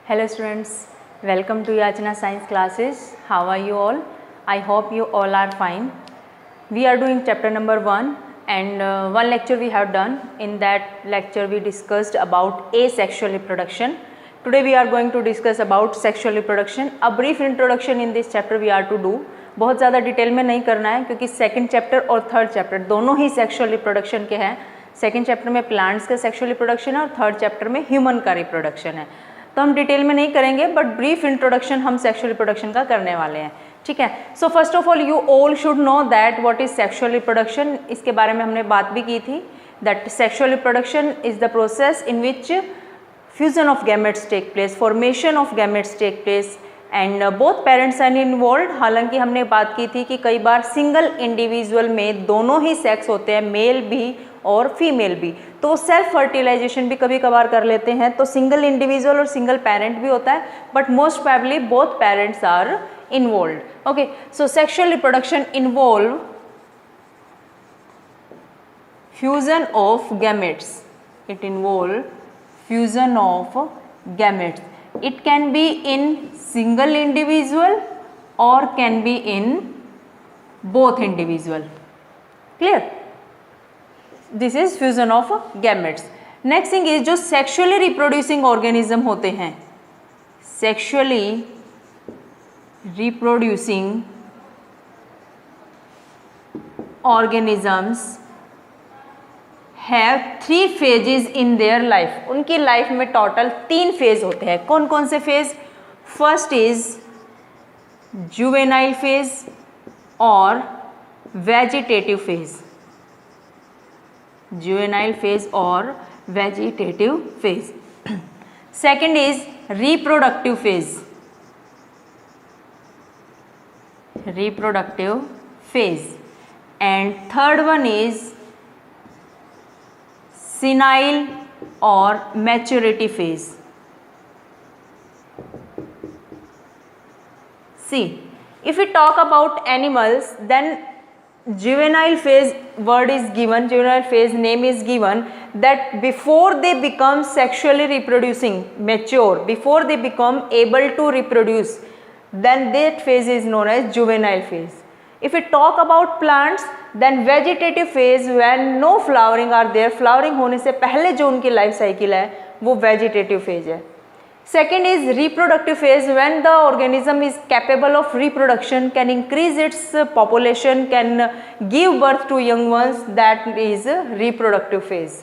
Hello students, welcome to Yachna Science classes. How are you all? I hope you all are fine. We are doing chapter number 1 and one lecture we have done. In that lecture we discussed about asexual reproduction. Today we are going to discuss about sexual reproduction. A brief introduction in this chapter we are to do. बहुत ज़्यादा detail में नहीं करना है क्योंकि second chapter और third chapter दोनों ही sexual reproduction के हैं. सेकंड चैप्टर में प्लांट्स का सेक्सुअल रिप्रोडक्शन है और थर्ड चैप्टर में ह्यूमन का रिप्रोडक्शन है. तो हम डिटेल में नहीं करेंगे बट ब्रीफ इंट्रोडक्शन हम सेक्सुअल रिप्रोडक्शन का करने वाले हैं. ठीक है. So first of all you all should know that what is sexual reproduction. इसके बारे में हमने बात भी की थी that sexual reproduction is the process in which fusion of gametes take place, formation of gametes take place and both parents are involve. हालांकि हमने बात की थी कि कई बार सिंगल इंडिविजुअल में दोनों ही सेक्स होते हैं, मेल भी और फीमेल भी, तो वो सेल्फ फर्टिलाइजेशन भी कभी कभार कर लेते हैं. तो सिंगल इंडिविजुअल और सिंगल पेरेंट भी होता है but most probably both parents are involve. Okay, so sexual reproduction involve fusion of gametes. It involve fusion of gametes. It can be in single individual or can be in both individual. Clear? This is fusion of gametes. Next thing is जो sexually reproducing organism होते हैं, sexually reproducing organisms have 3 phases in their life. उनकी life में total 3 phase होते हैं. कौन कौन से phase? First is juvenile phase और वेजिटेटिव फेज. जुवेनाइल फेज और vegetative phase. Second is reproductive phase. Reproductive phase. And third one is senile or maturity phase. See, if we talk about animals, then juvenile phase word is given, juvenile phase name is given, that before they become sexually reproducing, mature, before they become able to reproduce, then that phase is known as juvenile phase. If we talk about plants, then vegetative phase when no flowering are there, flowering होने से पहले जो उनकी life cycle है वो vegetative phase है. Second is reproductive phase when the organism is capable of reproduction, can increase its population, can give birth to young ones, that is reproductive phase.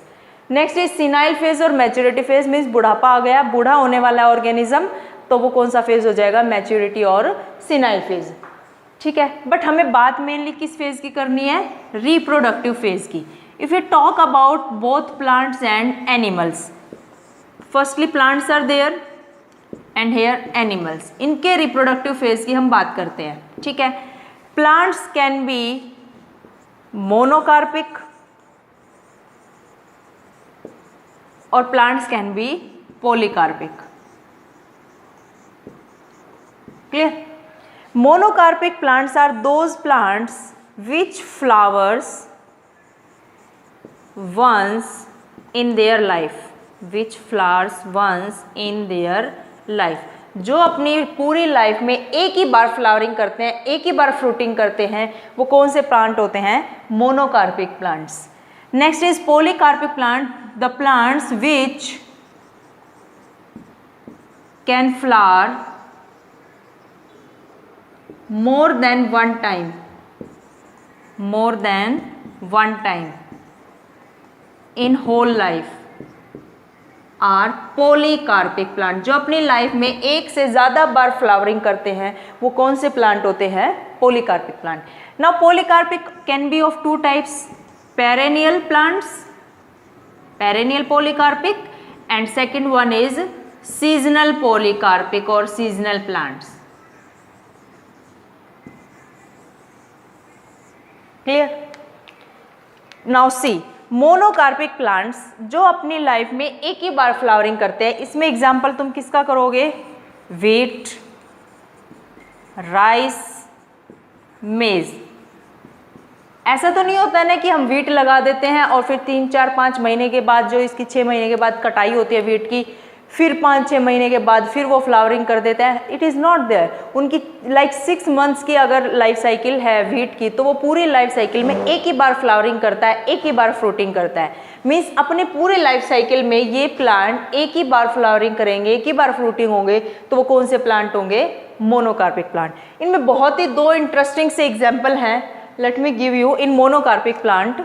Next is senile phase और maturity phase means बुढ़ापा आ गया, बूढ़ा होने वाला organism, तो वो कौन सा फेज हो जाएगा? मैच्योरिटी और senile phase. ठीक है. बट हमें बात मेनली किस फेज की करनी है? रिप्रोडक्टिव फेज की. If you talk about both plants and animals, firstly plants are there and here animals. इनके रिप्रोडक्टिव फेज की हम बात करते हैं. ठीक है. प्लांट्स कैन बी मोनोकार्पिक और plants can be polycarpic. Clear? Monocarpic plants are those plants which flowers once in their life, which flowers once in their life. जो अपनी पूरी लाइफ में एक ही बार फ्लावरिंग करते हैं, एक ही बार फ्रूटिंग करते हैं, वो कौन से प्लांट होते हैं? Monocarpic plants. Next is polycarpic plant, the plants which can flower more than one time in whole life are polycarpic plant. जो अपनी लाइफ में एक से ज़्यादा बार फ्लावरिंग करते हैं वो कौन से प्लांट होते हैं? polycarpic plant. Now polycarpic can be of 2 types, perennial plants, perennial polycarpic, and second one is seasonal polycarpic or seasonal plants. Clear? Now see, monocarpic plants जो अपनी लाइफ में एक ही बार फ्लावरिंग करते हैं, इसमें एग्जांपल तुम किसका करोगे? व्हीट, राइस, मेज. ऐसा तो नहीं होता ना कि हम व्हीट लगा देते हैं और फिर 3, 4, 5 महीने के बाद, जो इसकी 6 महीने के बाद कटाई होती है व्हीट की, फिर 5-6 महीने के बाद फिर वो फ्लावरिंग कर देता है, इट इज़ नॉट देयर। उनकी लाइक 6 मंथ्स की अगर लाइफ साइकिल है वीट की, तो वो पूरी लाइफ साइकिल में एक ही बार फ्लावरिंग करता है, एक ही बार फ्रूटिंग करता है। मीन्स अपने पूरे लाइफ साइकिल में ये प्लांट एक ही बार फ्लावरिंग करेंगे, एक ही बार फ्रूटिंग होंगे, तो वो कौन से प्लांट होंगे? Monocarpic plant. इनमें बहुत ही 2 इंटरेस्टिंग से एग्जाम्पल हैं, let me give you in monocarpic plant.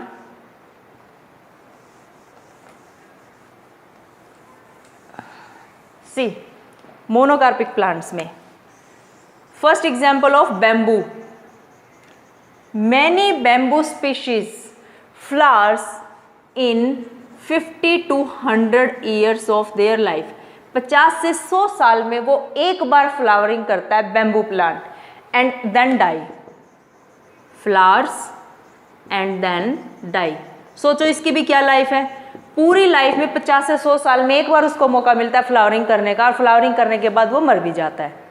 See monocarpic plants में first example of bamboo. Many bamboo species flowers in 50 to 100 years of their life. 50 से 100 साल में वो एक बार फ्लावरिंग करता है bamboo plant, and then die, flowers and then die. सोचो इसकी भी क्या लाइफ है, पूरी लाइफ में 50 से 100 साल में एक बार उसको मौका मिलता है फ्लावरिंग करने का, और फ्लावरिंग करने के बाद वो मर भी जाता है।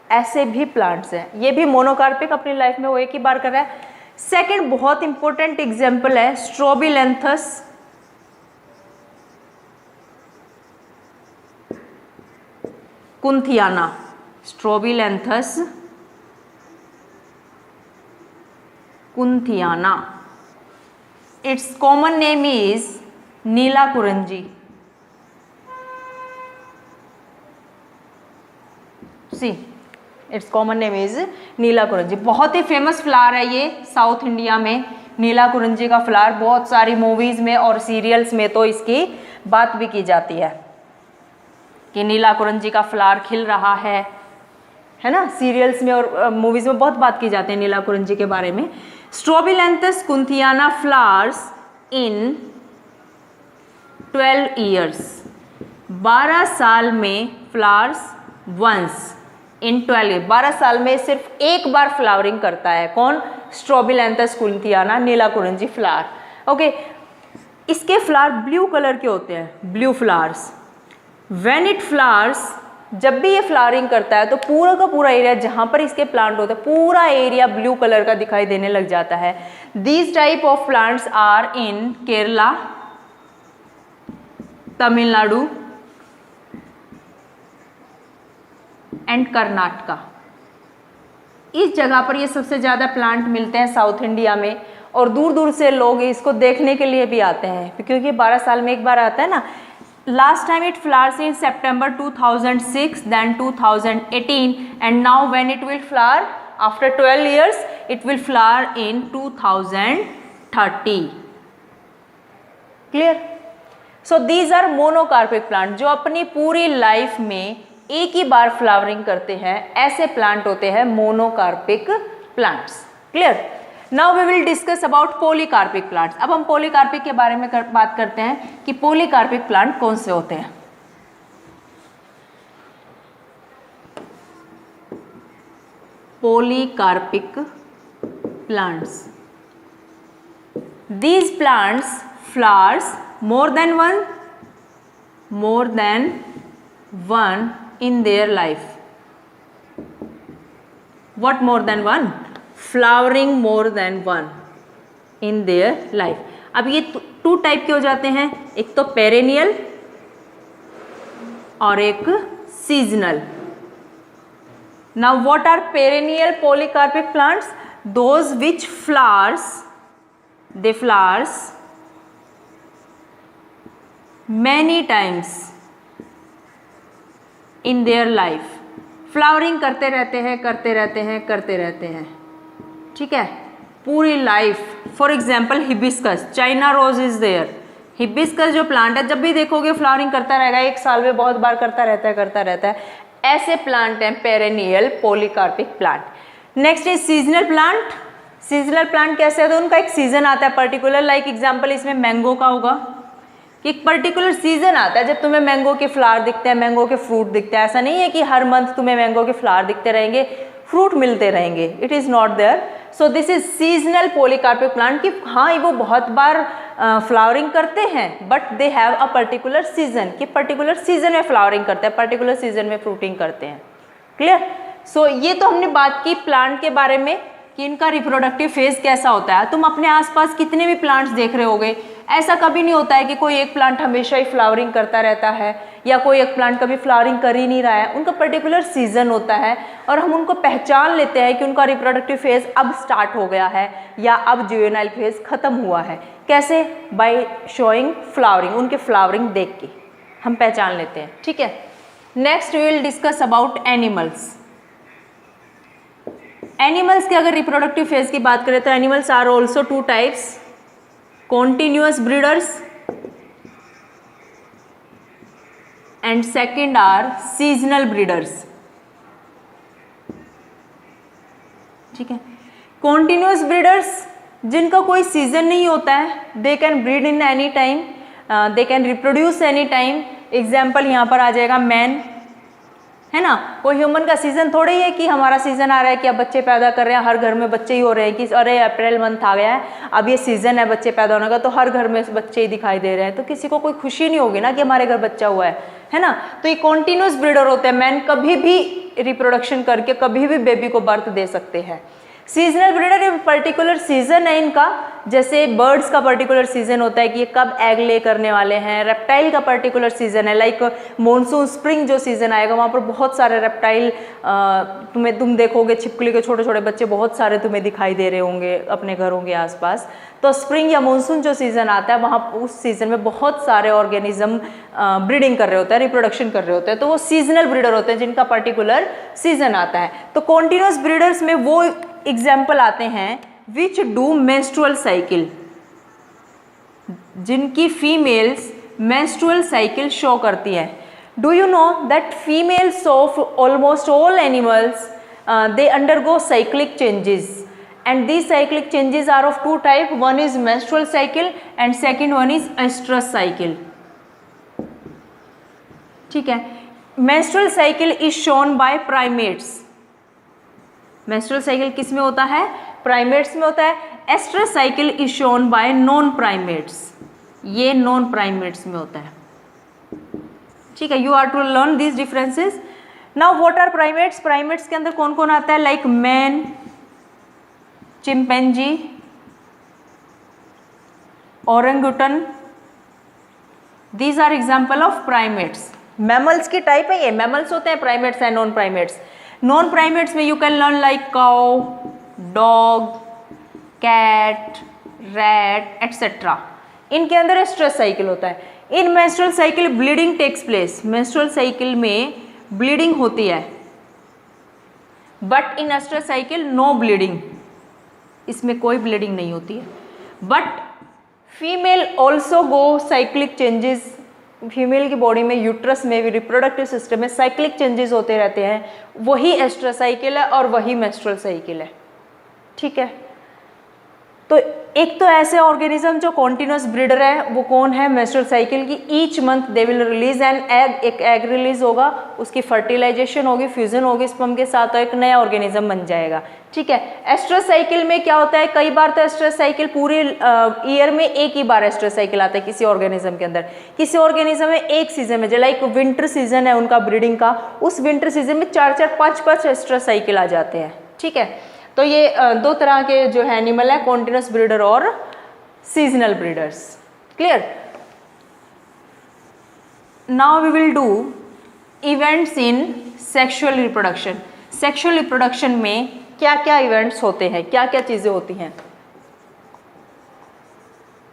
ऐसे भी प्लांट्स हैं, ये भी मोनोकार्पिक, अपनी लाइफ में वो एक ही बार कर रहा है। सेकंड बहुत इंपॉर्टेंट एग्जांपल है Strobilanthes kunthiana. Strobilanthes kunthiana, its common name is Neela Kurinji. See its common name is Neela Kurinji. बहुत ही फेमस फ्लावर है ये साउथ इंडिया में, नीला कुरंजी का फ्लावर। बहुत सारी मूवीज में और सीरियल्स में तो इसकी बात भी की जाती है कि नीला कुरंजी का फ्लावर खिल रहा है ना। सीरियल्स में और मूवीज में बहुत बात की जाती है नीला कुरंजी के बारे में। स्ट्रोबिलैंथस कुंथियाना फ्लावर्स इन 12 ईयर्स, 12 साल में फ्लावर्स वंस इन 12 साल में सिर्फ एक बार फ्लावरिंग करता है। कौन? स्ट्रोबिलैंथस कुंथियाना, नीला कुरंजी फ्लावर। ओके, इसके फ्लावर ब्लू कलर के होते हैं, blue flowers. When it flowers, जब भी ये फ्लावरिंग करता है तो पूरा का पूरा एरिया जहाँ पर इसके प्लांट होते हैं, पूरा एरिया ब्लू कलर का दिखाई देने लग जाता है। These type of plants are in Kerala, Tamil Nadu and Karnataka. इस जगह पर ये सबसे ज़्यादा प्लांट मिलते हैं साउथ इंडिया में, और दूर दूर से लोग इसको देखने के लिए भी आते हैं, क्योंकि 12 साल में एक बार आता है ना। Last time it flowers in September 2006, then 2018, and now when it will flower after 12 years, it will flower in 2030. Clear? So these are monocarpic plant, जो अपनी पूरी लाइफ में एक ही बार फ्लावरिंग करते हैं। ऐसे प्लांट होते हैं monocarpic plants. Clear? Now we will discuss about polycarpic plants. अब हम पॉलीकार्पिक के बारे में बात करते हैं कि पॉलीकार्पिक प्लांट कौन से होते हैं। Polycarpic plants, these plants flowers more than one in their life. What more than one? Flowering more than one in their life. अब ये 2 टाइप के हो जाते हैं, एक तो पेरेनियल और एक seasonal. Now what are perennial polycarpic plants? Those which flowers, they flowers many times in their life. Flowering करते रहते हैं, करते रहते हैं, करते रहते हैं, ठीक है, पूरी life. For example hibiscus, China rose is there. Hibiscus जो प्लांट है, जब भी देखोगे फ्लावरिंग करता रहेगा, 1 साल में बहुत बार करता रहता है, करता रहता है। ऐसे प्लांट हैं perennial polycarpic plant. Next is seasonal plant. Seasonal plant कैसे होता है? उनका एक सीजन आता है पर्टिकुलर। लाइक एग्जांपल इसमें मैंगो का होगा कि एक पर्टिकुलर सीजन आता है जब तुम्हें मैंगो के फ्लावर दिखते हैं, मैंगो के फ्रूट दिखते हैं। ऐसा नहीं है कि हर मंथ तुम्हें मैंगो के फ्लावर दिखते रहेंगे, फ्रूट मिलते रहेंगे। It is not there. So this is seasonal polycarpic plant कि हाँ वो बहुत बार फ्लावरिंग करते हैं, but they have a particular season, कि पर्टिकुलर सीजन में फ्लावरिंग करते हैं, पर्टिकुलर सीजन में फ्रूटिंग करते हैं। क्लियर? सो ये तो हमने बात की प्लांट के बारे में कि इनका रिप्रोडक्टिव फेज कैसा होता है। तुम अपने आसपास कितने भी प्लांट्स देख रहे होगे, ऐसा कभी नहीं होता है कि कोई एक प्लांट हमेशा ही फ्लावरिंग करता रहता है या कोई एक प्लांट कभी फ्लावरिंग कर ही नहीं रहा है। उनका पर्टिकुलर सीजन होता है और हम उनको पहचान लेते हैं कि उनका रिप्रोडक्टिव फेज अब स्टार्ट हो गया है या अब जुवेनाइल फेज खत्म हुआ है। कैसे? बाय शोइंग फ्लावरिंग, उनके फ्लावरिंग देख के हम पहचान लेते हैं। ठीक है, next we will discuss about animals. Animals के अगर रिप्रोडक्टिव फेज की बात करें तो animals are also two types, continuous breeders and second are seasonal breeders. ठीक है, कॉन्टिन्यूअस ब्रीडर्स जिनका कोई सीजन नहीं होता है, they can breed in any time, they can reproduce any time. Example यहाँ पर आ जाएगा मैन, है ना। कोई ह्यूमन का सीजन थोड़ा ही है कि हमारा सीजन आ रहा है कि अब बच्चे पैदा कर रहे हैं, हर घर में बच्चे ही हो रहे हैं कि अरे अप्रैल मंथ आ गया है, अब ये सीजन है बच्चे पैदा होने का, तो हर घर में बच्चे ही दिखाई दे रहे हैं, तो किसी को कोई खुशी नहीं होगी ना कि हमारे घर बच्चा हुआ है ना। तो ये कॉन्टिन्यूस ब्रीडर होते हैं, मैन कभी भी रिप्रोडक्शन करके कभी भी बेबी को बर्थ दे सकते हैं। सीजनल ब्रीडर पर्टिकुलर सीजन है इनका, जैसे बर्ड्स का पर्टिकुलर सीजन होता है कि ये कब एग ले करने वाले हैं। रेप्टाइल का पर्टिकुलर सीजन है, लाइक मॉनसून स्प्रिंग जो सीजन आएगा वहाँ पर बहुत सारे रेप्टाइल तुम देखोगे, छिपकली के छोटे छोटे बच्चे बहुत सारे तुम्हें दिखाई दे रहे होंगे अपने घरों के आसपास। तो स्प्रिंग या मॉनसून जो सीजन आता है वहाँ उस सीजन में बहुत सारे ऑर्गेनिज्म ब्रीडिंग कर रहे होते हैं, रिप्रोडक्शन कर रहे होते हैं, तो वो सीजनल ब्रीडर होते हैं जिनका पर्टिकुलर सीजन आता है। तो कॉन्टिन्यूस ब्रीडर्स में वो एग्जाम्पल आते हैं विच डू मेंस्ट्रुअल साइकिल, जिनकी फीमेल्स मेंस्ट्रुअल साइकिल शो करती है। Do you know that females of almost all animals they undergo cyclic changes and these cyclic changes are of two type, one is menstrual cycle and second one is estrus cycle। ठीक है, menstrual cycle is shown by primates। menstrual cycle किस में होता है? primates में होता है। estrus cycle is shown by non primates, ये non primates में होता है। ठीक है, you are to learn these differences। now what are primates? primates के अंदर कौन कौन आता है? like man, chimpanzee, orangutan, these are example of primates. Mammals की टाइप है ये, मैमल्स होते हैं, primates and non primates. Non primates में you can learn like cow, dog, cat, rat etcetera. इनके अंदर एस्ट्रस साइकिल होता है। In menstrual cycle bleeding takes place, menstrual cycle में ब्लीडिंग होती है, but in oestrus cycle no bleeding, इसमें कोई ब्लीडिंग नहीं होती है। But female also go cyclic changes, female की बॉडी में, यूट्रस में भी, रिप्रोडक्टिव सिस्टम में साइक्लिक चेंजेस होते रहते हैं। वही एस्ट्रस साइकिल है और वही मेंस्ट्रुअल साइकिल है। ठीक है, तो एक तो ऐसे ऑर्गेनिज्म जो कॉन्टिन्यूस ब्रीडर है वो कौन है? मेंस्ट्रुअल साइकिल की each month they will release an egg, एक एग रिलीज होगा, उसकी फर्टिलाइजेशन होगी, फ्यूजन होगी स्पर्म के साथ, तो एक नया ऑर्गेनिज्म बन जाएगा। ठीक है, एस्ट्रस साइकिल में क्या होता है? कई बार तो एस्ट्रस साइकिल पूरे ईयर में एक ही बार एस्ट्रस साइकिल आता है किसी ऑर्गेनिज्म के अंदर। किसी ऑर्गेनिज्म में एक सीजन में, जो लाइक विंटर सीजन है उनका ब्रीडिंग का, उस विंटर सीजन में 4-4, 5-5 एस्ट्रस साइकिल आ जाते हैं। ठीक है, तो ये दो तरह के जो है एनिमल है, कॉन्टिन्यूस ब्रीडर और seasonal breeders. Clear? Now we will do events in sexual reproduction. Sexual reproduction में क्या क्या इवेंट्स होते हैं, क्या क्या चीजें होती हैं?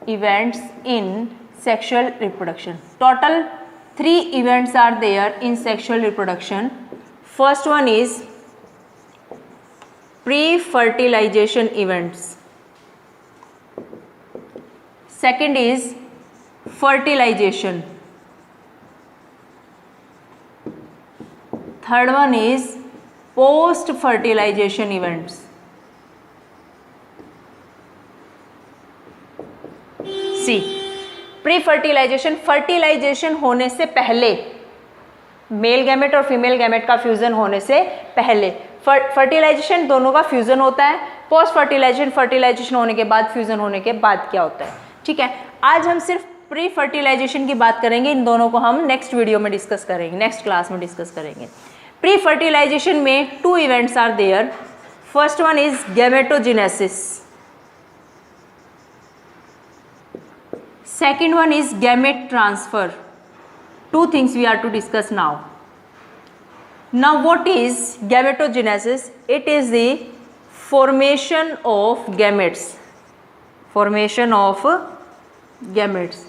Events in sexual reproduction, total 3 events are there in sexual reproduction. First one is pre-fertilization events, second is fertilization, third one is post fertilization events। See, pre fertilization, fertilization होने से पहले, मेल गैमेट और female gamete का fusion होने से पहले। Fertilisation दोनों का फ्यूजन होता है। पोस्ट फर्टिलाइजेशन, फर्टिलाइजेशन होने के बाद, फ्यूजन होने के बाद क्या होता है। ठीक है, आज हम सिर्फ प्री फर्टिलाइजेशन की बात करेंगे, इन दोनों को हम नेक्स्ट वीडियो में डिस्कस करेंगे, नेक्स्ट क्लास में डिस्कस करेंगे। प्री फर्टिलाइजेशन में 2 events are there. First one is gametogenesis, Second one is gamete transfer. Two things we are to discuss now. Now what is gametogenesis? It is the formation of gametes. Formation of gametes.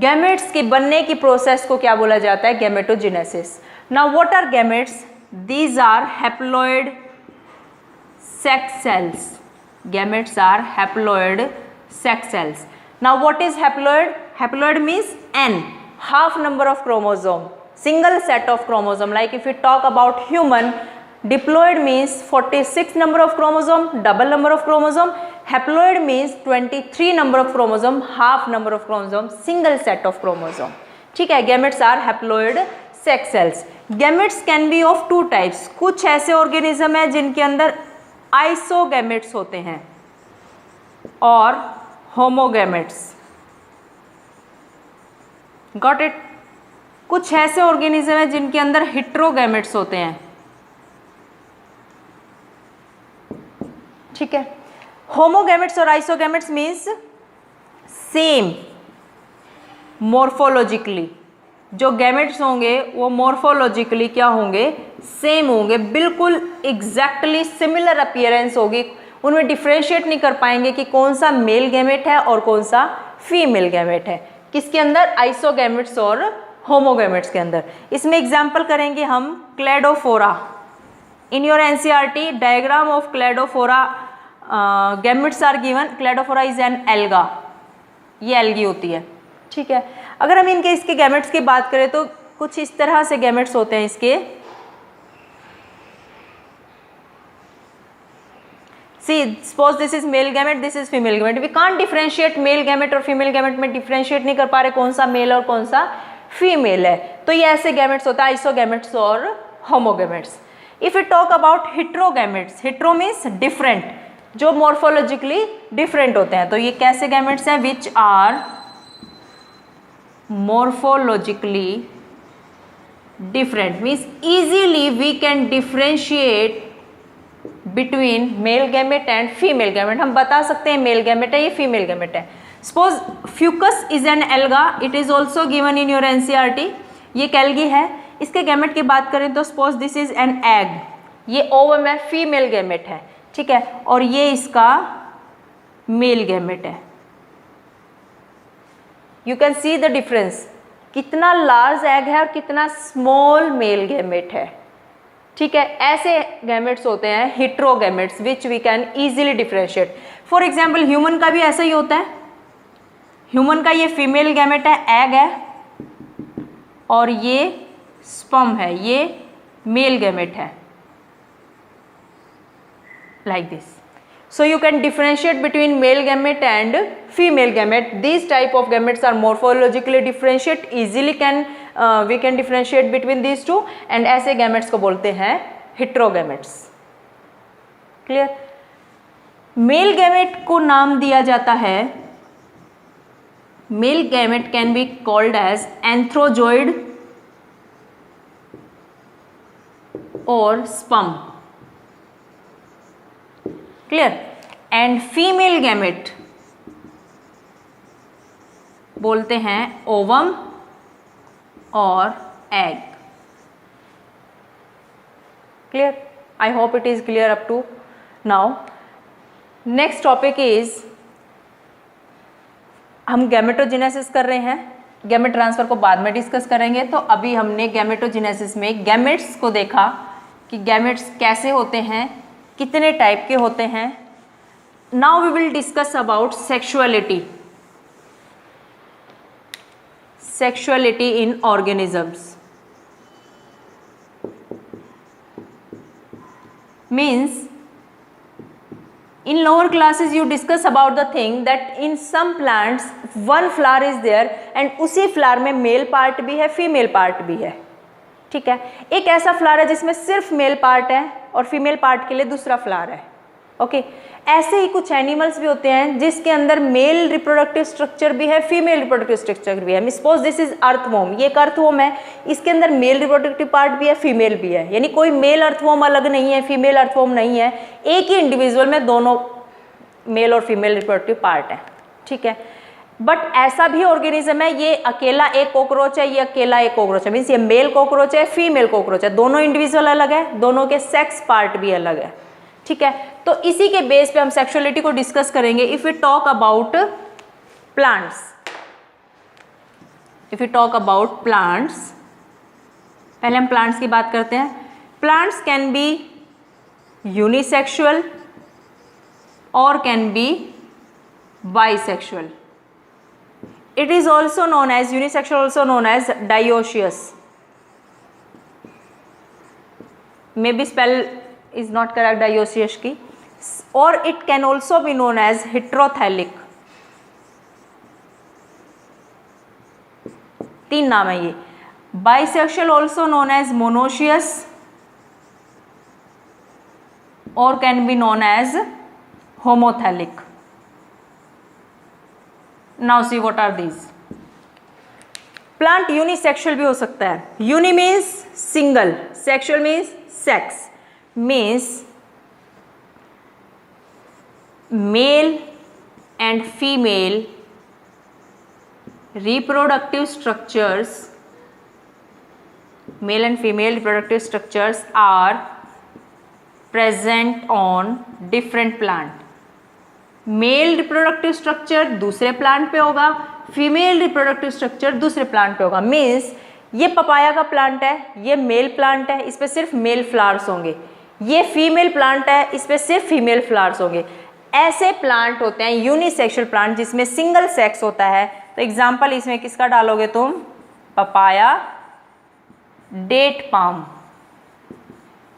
Gametes के बनने की process को क्या बोला जाता है? Gametogenesis. Now what are gametes? These are haploid sex cells. Gametes are haploid sex cells. Now what is haploid? Haploid means n, half number of chromosome, single set of chromosome. Like if we talk about human, diploid means 46 number of chromosome, double number of chromosome. Haploid means 23 number of chromosome, half number of chromosome, single set of chromosome. ठीक है, gametes are haploid sex cells. Gametes can be of two types. कुछ ऐसे organism है जिनके अंदर आइसोगैमेट्स होते हैं और होमोगैमेट्स. Got it? कुछ ऐसे ऑर्गेनिज्म है जिनके अंदर हेट्रोगैमेट्स होते हैं. ठीक है. होमोगैमेट्स और आइसोगैमेट्स मीन्स सेम मॉर्फोलॉजिकली. जो गैमेट्स होंगे वो मॉर्फोलॉजिकली क्या होंगे? सेम होंगे, बिल्कुल एग्जैक्टली सिमिलर अपीयरेंस होगी. उनमें डिफ्रेंशिएट नहीं कर पाएंगे कि कौन सा मेल गैमेट है और कौन सा फीमेल गैमेट है. किसके अंदर? आइसोगैमेट्स और होमोगैमेट्स के अंदर. इसमें एग्जाम्पल करेंगे हम Cladophora. In your NCERT diagram of Cladophora gametes are given. Cladophora is an alga. ये एल्गी होती है. ठीक है. अगर हम इनके इसके गैमेट्स की बात करें तो कुछ इस तरह से गैमेट्स होते हैं इसके. See, suppose this is male gamete, this is female gamete. We can't differentiate male gamete और female gamete में differentiate नहीं कर पा रहे कौन सा मेल और कौन सा फीमेल है. तो ये ऐसे गैमेट्स होता है, आइसोगैमेट्स और होमोगैमेट्स. If we talk about heterogametes, hetero means different, जो morphologically different होते हैं. तो ये कैसे गैमेट्स हैं? Which are morphologically different means easily we can differentiate between male gamete and female gamete. हम बता सकते हैं मेल गैमेट है, ये फीमेल गैमेट है. Suppose Fucus is an alga. It is also given in your NCERT. ये एक algae है. इसके गैमेट की बात करें तो suppose this is an egg. ये ओवम है, फीमेल गैमेट है. ठीक है. और ये इसका मेल गैमेट है. You can see the difference. कितना लार्ज एग है और कितना स्मॉल मेल गैमेट है. ठीक है. ऐसे गैमेट्स होते हैं heterogametes which we can easily differentiate. For example human का भी ऐसा ही होता है. ह्यूमन का ये फीमेल गैमेट है, एग है, और ये स्पर्म है, ये मेल गैमेट है. Like this. So you can differentiate between male gamete and female gamete. These type of gametes are morphologically differentiate. Easily we can differentiate between these two. And ऐसे gametes को बोलते हैं heterogametes. Clear? Male gamete को नाम दिया जाता है. Male gamete can be called as anthrozoid or sperm. Clear. And female gamete बोलते हैं ओवम और egg. Clear. I hope it is clear up to now. Next topic is, हम gametogenesis कर रहे हैं. गैमेट ट्रांसफर को बाद में डिस्कस करेंगे. तो अभी हमने गैमेटोजेनेसिस में गैमेट्स को देखा कि गैमेट्स कैसे होते हैं, कितने टाइप के होते हैं. Now we will discuss about sexuality. Sexuality in organisms means in lower classes you discuss about the thing that in some plants one flower is there and उसी flower में मेल पार्ट भी है, female part भी है. ठीक है. एक ऐसा फ्लावर है जिसमें सिर्फ मेल पार्ट है और फीमेल पार्ट के लिए दूसरा फ्लावर है. ओके. ऐसे ही कुछ एनिमल्स भी होते हैं जिसके अंदर मेल रिप्रोडक्टिव स्ट्रक्चर भी है, फीमेल रिप्रोडक्टिव स्ट्रक्चर भी है. Suppose this is earthworm. ये एक अर्थवॉर्म है, इसके अंदर मेल रिप्रोडक्टिव पार्ट भी है, फीमेल भी है. यानी कोई मेल अर्थवॉर्म अलग नहीं है, फीमेल अर्थवॉर्म नहीं है. एक ही इंडिविजुअल में दोनों मेल और फीमेल रिप्रोडक्टिव पार्ट है. ठीक है. बट ऐसा भी ऑर्गेनिज्म है, ये अकेला एक कॉकरोच है, ये अकेला एक कॉकरोच है, मीन्स ये मेल कॉकरोच है, फीमेल कॉकरोच है, दोनों इंडिविजुअल अलग है, दोनों के सेक्स पार्ट भी अलग है, ठीक है। तो इसी के बेस पे हम सेक्सुअलिटी को डिस्कस करेंगे। If you talk about plants, if you talk about plants, पहले हम प्लांट्स की बात करते हैं। प्लांट्स कैन बी यूनिसेक्सुअल और can be bisexual. It is also known as unisexual, also known as dioecious. Maybe spell is not correct dioecious की. Or it can also be known as heterothallic. तीन नाम है ये. Bisexual also known as monoecious or can be known as homothallic. Now see what are these. Plant unisexual भी हो सकता है. Uni means single, sexual means sex, means male and female reproductive structures, male and female reproductive structures are present on different plant. Male reproductive structure दूसरे plant पे होगा, female reproductive structure दूसरे plant पे होगा. मीन्स ये papaya का plant है, ये मेल प्लांट है, इस पे सिर्फ मेल फ्लावर्स होंगे. ये फीमेल प्लांट है, इस पे सिर्फ फीमेल फ्लावर्स होंगे. ऐसे प्लांट होते हैं यूनिसेक्सुअल प्लांट जिसमें सिंगल सेक्स होता है. तो एग्जाम्पल इसमें किसका डालोगे तुम? Papaya, date palm.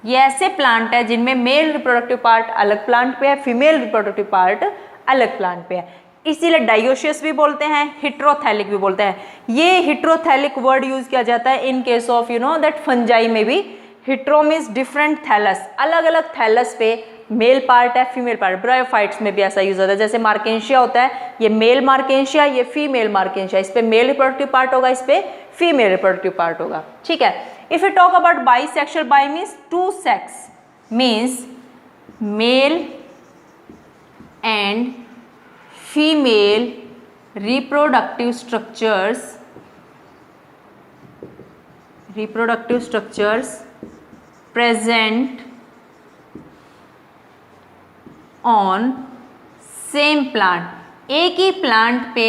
ये ऐसे प्लांट है जिनमें मेल रिप्रोडक्टिव पार्ट अलग प्लांट पे है, फीमेल रिप्रोडक्टिव पार्ट अलग प्लांट पे है. इसीलिए डायोशियस भी बोलते हैं, हिट्रोथैलिक भी बोलते हैं. ये हिट्रोथैलिक वर्ड यूज किया जाता है in case of you know that fungi में भी. हिट्रो मीन्स डिफरेंट थैलस, अलग अलग थैलस पे मेल पार्ट है, फीमेल पार्ट. ब्रायोफाइट्स में भी ऐसा यूज होता है. जैसे मार्केंशिया होता है, ये मेल मार्केंशिया, ये फीमेल मार्केंशिया. इस पे मेल रिप्रोडक्टिव पार्ट होगा, इस पे फीमेल रिप्रोडक्टिव पार्ट होगा. ठीक है. If you talk about bisexual, bi means two sex, means male and female reproductive structures present on same plant. एक ही प्लांट पे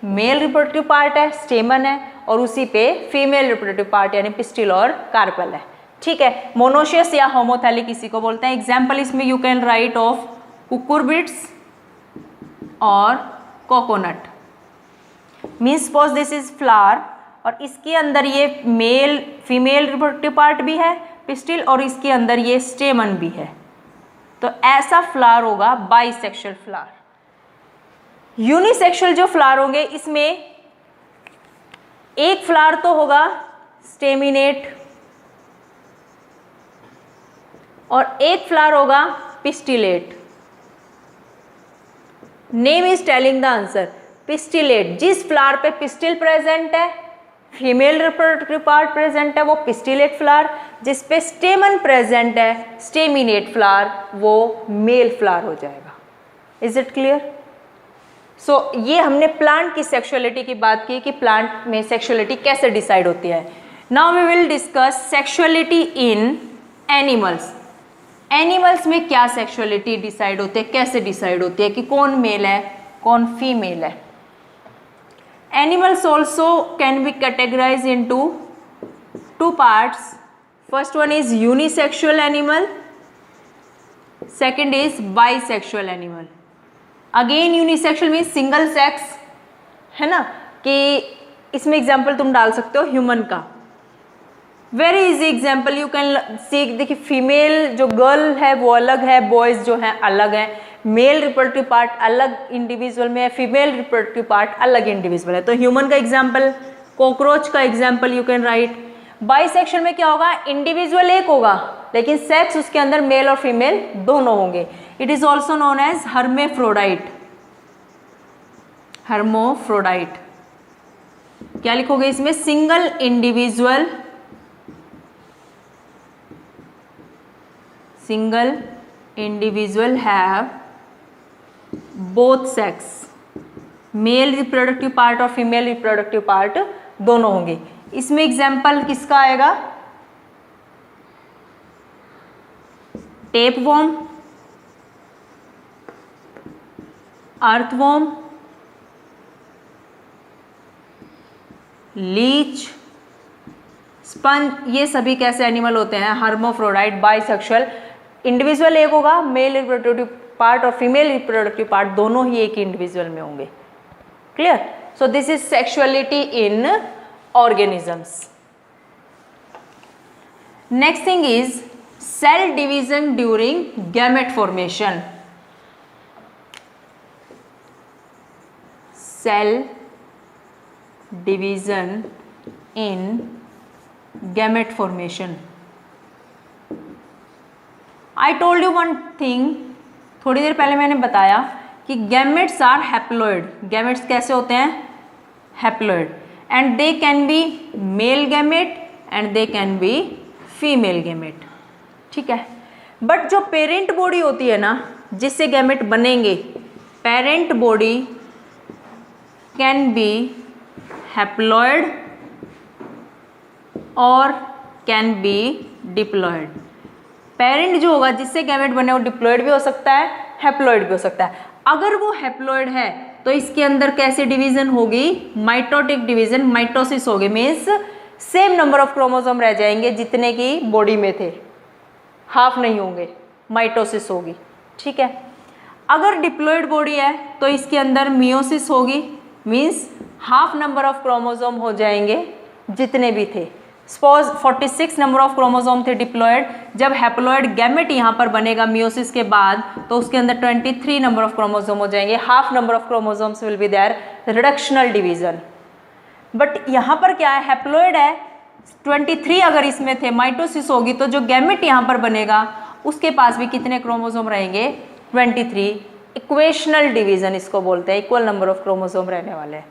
मेल रिप्रोडक्टिव पार्ट है, स्टेमन है, और उसी पे फीमेल रिप्रोडक्टिव पार्ट यानी पिस्टिल और कार्पल है. ठीक है. मोनोशियस या होमोथैलिक इसी को बोलते हैं. एग्जाम्पल इसमें you can write of cucurbits और coconut. Means suppose this is flower और इसके अंदर ये मेल फीमेल रिप्रोडक्टिव पार्ट भी है, पिस्टिल, और इसके अंदर ये स्टेमन भी है. तो ऐसा फ्लावर होगा बाइसेक्सुअल फ्लावर. यूनिसेक्सुअल जो फ्लावर होंगे इसमें एक फ्लावर तो होगा स्टेमिनेट और एक फ्लावर होगा pistillate. Name is telling the answer. Pistillate. जिस फ्लावर पे पिस्टिल प्रेजेंट है, फीमेल रिप्रोडक्टिव पार्ट प्रेजेंट है, वो पिस्टिलेट फ्लावर. जिस पे स्टेमन प्रेजेंट है, स्टेमिनेट फ्लावर, वो मेल फ्लावर हो जाएगा. Is it clear? सो ये हमने प्लांट की सेक्सुअलिटी की बात की कि प्लांट में सेक्सुअलिटी कैसे डिसाइड होती है. Now we will discuss sexuality in animals. Animals में क्या सेक्सुअलिटी डिसाइड होती है, कैसे डिसाइड होती है कि कौन मेल है कौन फीमेल है. Animals also can be categorize into two parts. First one is unisexual animal, second is bisexual animal. Again unisexual means single sex है ना, कि इसमें एग्जाम्पल तुम डाल सकते हो ह्यूमन का. Very easy example you can see. देखिए फीमेल जो गर्ल है वो अलग है, बॉयज जो हैं अलग हैं. मेल रिप्रोडक्टिव पार्ट अलग इंडिविजुअल में है, फीमेल रिप्रोडक्टिव पार्ट अलग इंडिविजुअल है. तो ह्यूमन का एग्जाम्पल, कॉकरोच का example you can right. Bisexual में क्या होगा? इंडिविजुअल एक होगा लेकिन सेक्स उसके अंदर मेल और फीमेल दोनों होंगे. It is also known as hermaphrodite. Hermaphrodite. क्या लिखोगे इसमें? Single individual, single individual have both sex, male reproductive part और फीमेल रिप्रोडक्टिव पार्ट दोनों होंगे। इसमें एग्जाम्पल किसका आएगा? टेपवर्म, अर्थवर्म, लीच, स्पंज, ये सभी कैसे एनिमल होते हैं? Hermaphrodite, bisexual. इंडिविजुअल एक होगा, मेल रिप्रोडक्टिव पार्ट और फीमेल रिप्रोडक्टिव पार्ट दोनों ही एक ही इंडिविजुअल में होंगे। Clear? So this is sexuality in organisms. Next thing is cell division during gamete formation. Cell division in gamete formation. I told you one thing, थोड़ी देर पहले मैंने बताया कि गैमेट्स आर हैप्लॉइड। गैमेट्स कैसे होते हैं? Haploid, and they can be male gamete and they can be female gamete. ठीक है, बट जो पेरेंट बॉडी होती है ना, जिससे गैमेट बनेंगे, parent body can be haploid और कैन बी डिप्लॉइड। पेरेंट जो होगा जिससे गैमेट बने वो डिप्लॉइड भी हो सकता है, हैप्लॉइड भी हो सकता है। अगर वो हैप्लॉइड है तो इसके अंदर कैसे डिवीजन होगी? माइटोटिक डिवीजन, माइटोसिस होगी। Means same number of chromosome रह जाएंगे जितने की बॉडी में थे, हाफ नहीं होंगे, माइटोसिस होगी। ठीक है, अगर डिप्लॉइड बॉडी है तो इसके अंदर मियोसिस होगी। Means half number of chromosome हो जाएंगे जितने भी थे। सपोज 46 नंबर ऑफ क्रोमोसोम थे डिप्लॉयड। जब हैप्लॉयड गैमेट यहाँ पर बनेगा मियोसिस के बाद, तो उसके अंदर 23 नंबर ऑफ क्रोमोसोम हो जाएंगे। Half number of chromosomes will be there, reductional division. But यहाँ पर क्या है? हैप्लॉयड है, 23 अगर इसमें थे, माइटोसिस होगी तो जो गैमेट यहाँ पर बनेगा उसके पास भी कितने क्रोमोसोम रहेंगे? 23। इक्वेशनल डिवीजन इसको बोलते हैं, इक्वल नंबर ऑफ क्रोमोसोम रहने वाले हैं।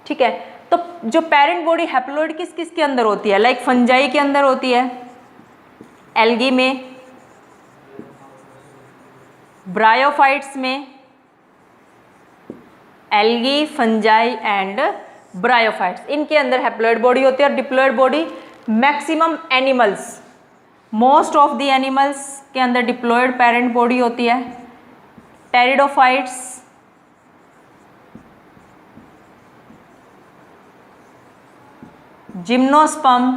ठीक है, तो जो पेरेंट बॉडी हैप्लॉइड किस किस के अंदर होती है? लाइक फंजाई के अंदर होती है, एल्गी में, ब्रायोफाइट्स में, एल्गी, फंजाई एंड ब्रायोफाइट्स, इनके अंदर हैप्लॉइड बॉडी होती है। और diploid body maximum animals, most of the animals के अंदर डिप्लॉइड पेरेंट बॉडी होती है। टेरिडोफाइट्स, जिम्नोस्पर्म,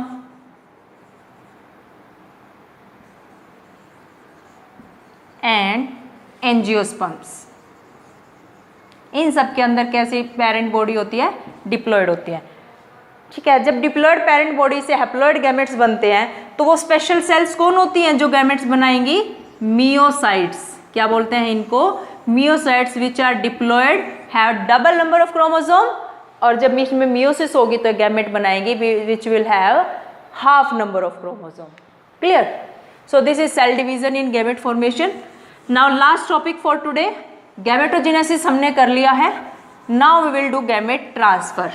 एंड एंजियोस्पर्म्स, इन सब के अंदर कैसी पेरेंट बॉडी होती है? डिप्लॉइड होती है। ठीक है, जब डिप्लॉइड पेरेंट बॉडी से हैप्लॉइड गैमेट्स बनते हैं तो वो स्पेशल सेल्स कौन होती हैं जो गैमेट्स बनाएंगी? मियोसाइट्स। क्या बोलते हैं इनको? Meiocytes, which are diploid, have double number of chromosome, और जब इसमें मियोसिस होगी तो गैमेट बनाएंगी which will have half number of chromosome. Clear? So this is cell division in gamete formation. Now last topic for today, gametogenesis हमने कर लिया है। Now we will do gamete transfer.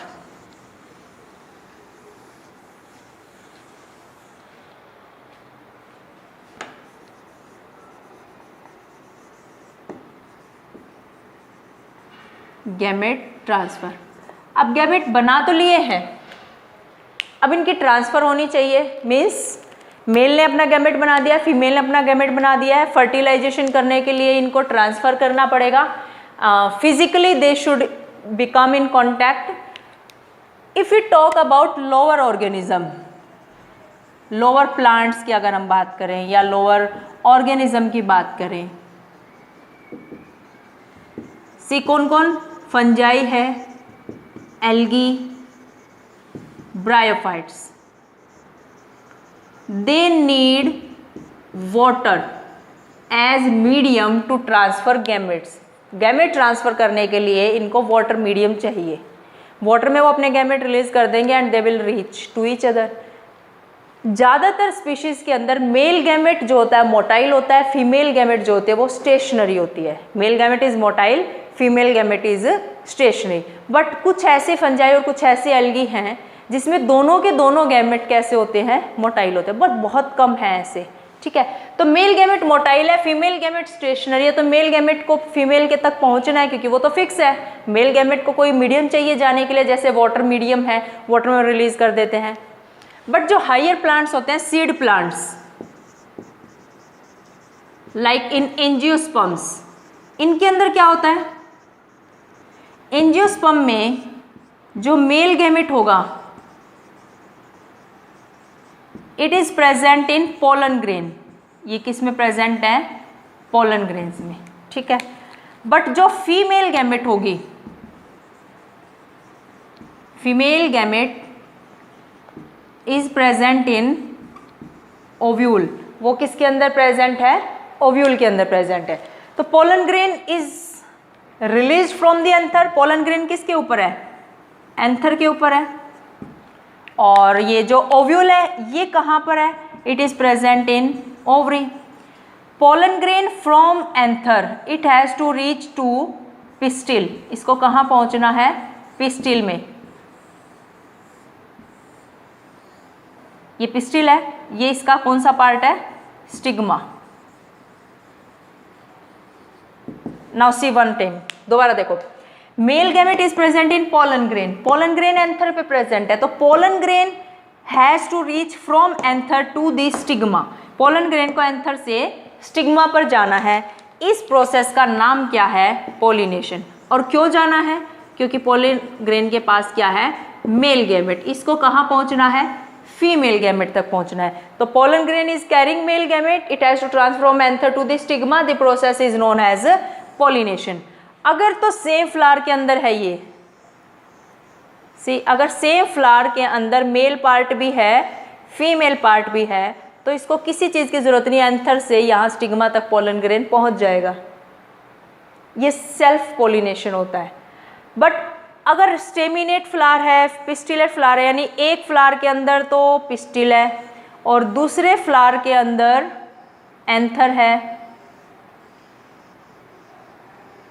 Gamete transfer. अब gamete बना तो लिए हैं, अब इनकी ट्रांसफ़र होनी चाहिए। मीन्स मेल ने अपना गैमेट बना दिया, फीमेल ने अपना गैमेट बना दिया है। फर्टिलाइजेशन करने के लिए इनको ट्रांसफ़र करना पड़ेगा। Physically they should become in contact. If you talk about lower organism, lower plants की अगर हम बात करें या लोअर ऑर्गेनिज्म की बात करें, सी कौन कौन? फंजाई है, algae, bryophytes. They need water as medium to transfer gametes. Gamete transfer करने के लिए इनको वाटर मीडियम चाहिए। वाटर में वो अपने गैमेट रिलीज कर देंगे and they will reach to each other. ज़्यादातर स्पीशीज़ के अंदर मेल गैमेट जो होता है मोटाइल होता है, फीमेल गैमेट जो होती है वो स्टेशनरी होती है। Mail gamete is motile, female gamete is stationary. But कुछ ऐसे फंजाई और कुछ ऐसे एल्गी हैं जिसमें दोनों के दोनों गैमेट कैसे होते हैं? मोटाइल होते हैं, बट बहुत कम है ऐसे। ठीक है। तो मेल गैमेट मोटाइल है, फीमेल गैमेट स्टेशनरी है। तो मेल गैमेट को फीमेल के तक पहुंचना है क्योंकि वो तो फिक्स है। मेल गैमेट को कोई मीडियम चाहिए जाने के लिए, जैसे वाटर मीडियम है, वाटर में रिलीज कर देते हैं। बट जो हायर प्लांट्स होते हैं, seed plants like in angiosperms, इनके अंदर क्या होता है, एंजियोस्पर्म में जो मेल गैमेट होगा it is present in pollen grain. ये किस में प्रेजेंट है, पोलन ग्रेन्स में, ठीक है। बट जो फीमेल गैमेट होगी, female gamete is present in ovule. वो किसके अंदर प्रेजेंट है, ओव्यूल के अंदर प्रेजेंट है। तो pollen grain is release from the anther. Pollen grain किसके ऊपर है, एंथर के ऊपर है। और ये जो ओव्यूल है ये कहाँ पर है, it is present in ovary. Pollen grain from anther it has to reach to pistil. इसको कहाँ पहुंचना है, पिस्टिल में। ये पिस्टिल है, ये इसका कौन सा पार्ट है, stigma. Now see one time, दोबारा देखो। Male gamete is present in pollen grain. Pollen grain anther पे प्रेजेंट है, तो pollen grain has to reach from anther to the stigma. Pollen grain को एंथर से स्टिग्मा पर जाना है। इस प्रोसेस का नाम क्या है, पोलिनेशन। और क्यों जाना है, क्योंकि पोलन ग्रेन के पास क्या है, मेल गैमेट। इसको कहाँ पहुंचना है, फीमेल गैमेट तक पहुंचना है। तो pollen grain is carrying male gamete, it has to transfer from anther to the stigma. The process is known as pollination. अगर तो सेम फ्लावर के अंदर है ये, सी अगर सेम फ्लावर के अंदर मेल पार्ट भी है, फीमेल पार्ट भी है, तो इसको किसी चीज़ की ज़रूरत नहीं, एंथर से यहाँ स्टिग्मा तक पोलन ग्रेन पहुँच जाएगा। ये सेल्फ पोलिनेशन होता है। बट अगर स्टेमिनेट फ्लावर है, पिस्टिलेट फ्लावर है, यानी एक फ्लावर के अंदर तो पिस्टिल है और दूसरे फ्लावर के अंदर एंथर है,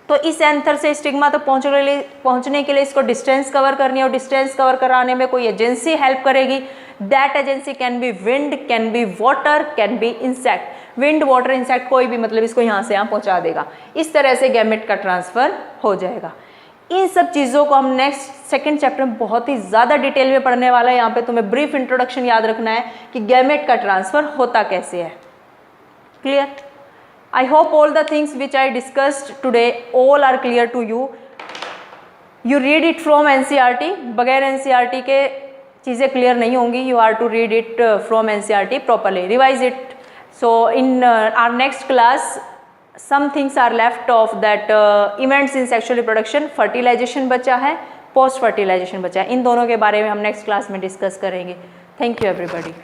तो इस एंथर से स्टिग्मा तक पहुंचने के लिए इसको डिस्टेंस कवर करनी है। और डिस्टेंस कवर कराने में कोई एजेंसी हेल्प करेगी। That agency can be wind, can be water, can be insect. Wind, water, insect कोई भी, मतलब इसको यहाँ से यहाँ पहुँचा देगा। इस तरह से गैमेट का ट्रांसफ़र हो जाएगा। इन सब चीज़ों को हम नेक्स्ट सेकंड चैप्टर में बहुत ही ज़्यादा डिटेल में पढ़ने वाला है। यहाँ पे तुम्हें ब्रीफ इंट्रोडक्शन याद रखना है कि गैमेट का ट्रांसफ़र होता कैसे है। Clear? I hope all the things which I discussed today all are clear to you. You read it from NCERT. बगैर NCERT के चीज़ें क्लियर नहीं होंगी. You are to read it from NCERT properly. Revise it. So in our next class, some things are left of that events in sexual reproduction. Fertilization बचा है, post fertilization बचा है. इन दोनों के बारे में हम नेक्स्ट क्लास में डिस्कस करेंगे. Thank you everybody.